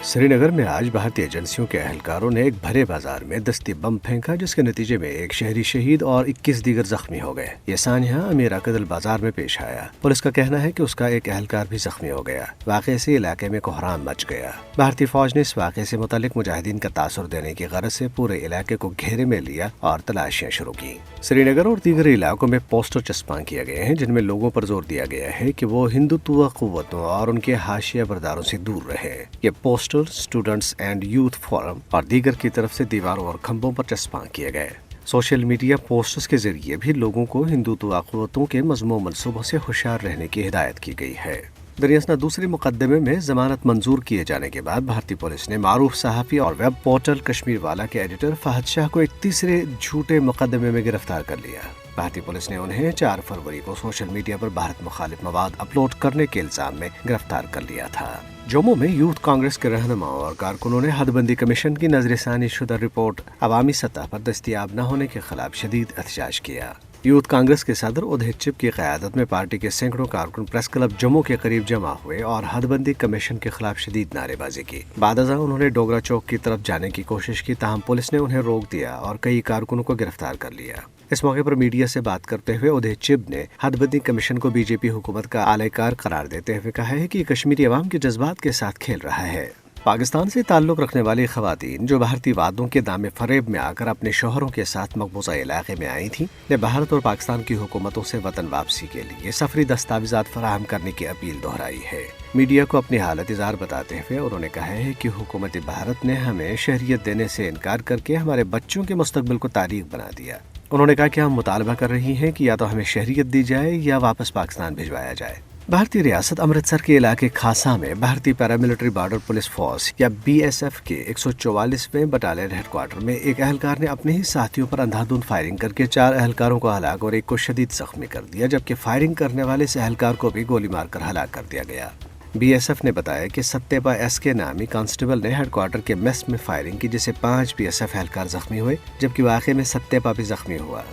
श्री नगर में आज भारतीय एजेंसियों के अहलकारों ने एक भरे बाजार में दस्ती बम फेंका, जिसके नतीजे में एक शहरी शहीद और 21 दीगर जख्मी हो गए। ये सानिया अमीर अकदल बाजार में पेश आया। पुलिस का कहना है कि उसका एक अहलकार भी जख्मी हो गया। वाक़े से इलाके में कोहराम मच गया। भारतीय फौज ने इस वाक़े से मुतालिक मुजाहिदीन का तासुर देने की गरज से पूरे इलाके को घेरे में लिया और तलाशियां शुरू की। श्रीनगर और दीगर इलाकों में पोस्टर चस्पा किए गए हैं, जिनमें लोगों पर जोर दिया गया है कि वो हिंदुत्व कुव्वतों और उनके हाशिया बरदारों से दूर रहे। ये poster students and youth forum और दीगर की तरफ से दीवारों और खंभों पर चस्पा किए गए। सोशल मीडिया पोस्टर्स के जरिए भी लोगों को हिंदुत्व कुव्वतों के मज़मूम मंसूबों से होशियार रहने की हिदायत की गई है। दरियासना दूसरे मुकदमे में जमानत मंजूर किए जाने के बाद भारतीय पुलिस ने मारूफ सहाफ़ी और वेब पोर्टल कश्मीर वाला के एडिटर फहद शाह को एक तीसरे झूठे मुकदमे में गिरफ्तार कर लिया। भारतीय पुलिस ने उन्हें 4 फरवरी को सोशल मीडिया पर भारत मुखालिफ मवाद अपलोड करने के इल्जाम में गिरफ्तार कर लिया था। जम्मू में यूथ कांग्रेस के रहनुमाओं और कारकुनों ने हदबंदी कमीशन की नजरसानी शुदा रिपोर्ट अवामी सतह पर दस्तयाब न होने के खिलाफ शदीद एहतजाज किया। यूथ कांग्रेस के सदर उदय चिप की क़यादत में पार्टी के सैकड़ों कारकुन प्रेस क्लब जम्मू के करीब जमा हुए और हदबंदी कमीशन के खिलाफ शदीद नारेबाजी की। बादअज़ां उन्होंने डोगरा चौक की तरफ जाने की कोशिश की, ताहम पुलिस ने उन्हें रोक दिया और कई कारकुनों को गिरफ्तार कर लिया। इस मौके पर मीडिया से बात करते हुए उदय चिब ने हदबंदी कमीशन को बीजेपी हुकूमत का आलेकार करार देते हुए कहा है कि कश्मीरी अवाम के जज्बात के साथ खेल रहा है। पाकिस्तान से ताल्लुक़ रखने वाली ख़वातीन जो भारतीय वादों के दामे फरेब में आकर अपने शोहरों के साथ मकबूजा इलाके में आई थीं, ने भारत और पाकिस्तान की हुकूमतों से वतन वापसी के लिए सफरी दस्तावेज़ात फराहम करने की अपील दोहराई है। मीडिया को अपनी हालत इज़हार बताते हुए उन्होंने कहा है कि हुकूमत भारत ने हमें शहरियत देने से इनकार करके हमारे बच्चों के मुस्तकबिल को तारीख बना दिया। उन्होंने कहा कि हम मुतालबा कर रही हैं कि या तो हमें शहरियत दी जाए या वापस पाकिस्तान भिजवाया जाए। भारतीय रियासत अमृतसर के इलाके खासा में भारतीय पैरामिलिट्री बॉर्डर पुलिस फोर्स या BSF के 144वें बटालियन हेडक्वार्टर में एक अहलकार ने अपने ही साथियों पर अंधाधुंध फायरिंग करके 4 अहलकारों को हलाक और एक को शदीद जख्मी कर दिया, जबकि फायरिंग करने वाले इस अहलकार को भी गोली मारकर हलाक कर दिया गया। BSF ने बताया कि सत्यपा SK नामी कांस्टेबल ने हेडक्वार्टर के मेस में फायरिंग की, जिससे 5 BSF एहलकार जख्मी हुए, जबकि वाक़े में सत्यपा भी जख्मी हुआ।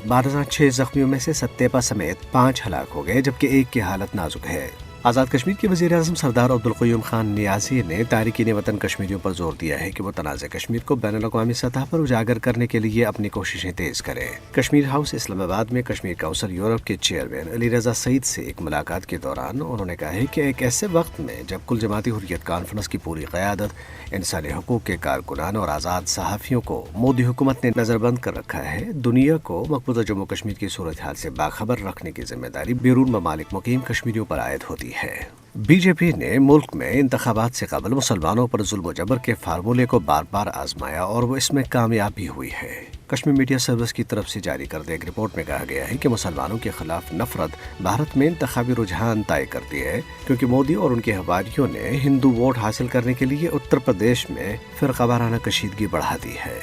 6 जख्मियों में से सत्यपा समेत 5 हलाक हो गए, जबकि एक की हालत नाजुक है। आज़ाद कश्मीर के वज़ीर आज़म सरदार अब्दुल क़य्यूम खान नियाज़ी ने तारिकीन वतन कश्मीरियों पर जोर दिया है कि वो तनाज़े कश्मीर को बैनुल-अक़वामी सतह पर उजागर करने के लिए अपनी कोशिशें तेज़ करें। कश्मीर हाउस इस्लामाबाद में कश्मीर काउंसिल यूरोप के चेयरमैन अली रज़ा सईद से एक मुलाकात के दौरान उन्होंने कहा है कि एक ऐसे वक्त में जब कुल जमाती हुर्रियत कॉन्फ्रेंस की पूरी क़यादत इंसानी हकूक़ के कारकुनान और आज़ाद सहाफ़ियों को मोदी हुकूमत ने नज़रबंद कर रखा है, दुनिया को मकबूजा जम्मू कश्मीर की सूरत हाल से बाखबर रखने की जिम्मेदारी बैरून ममालिक मुकीम कश्मीरियों पर आयद होती है। बीजेपी ने मुल्क में इंतखाबात से कबल मुसलमानों पर जुल्म जबर के फार्मूले को बार बार आजमाया और वो इसमें कामयाब भी हुई है। कश्मीर मीडिया सर्विस की तरफ से जारी करदे एक रिपोर्ट में कहा गया है कि मुसलमानों के खिलाफ नफरत भारत में इंतखाबी रुझान तय करती है, क्योंकि मोदी और उनके हवारियों ने हिंदू वोट हासिल करने के लिए उत्तर प्रदेश में फिरकावाराना कशीदगी बढ़ा दी है।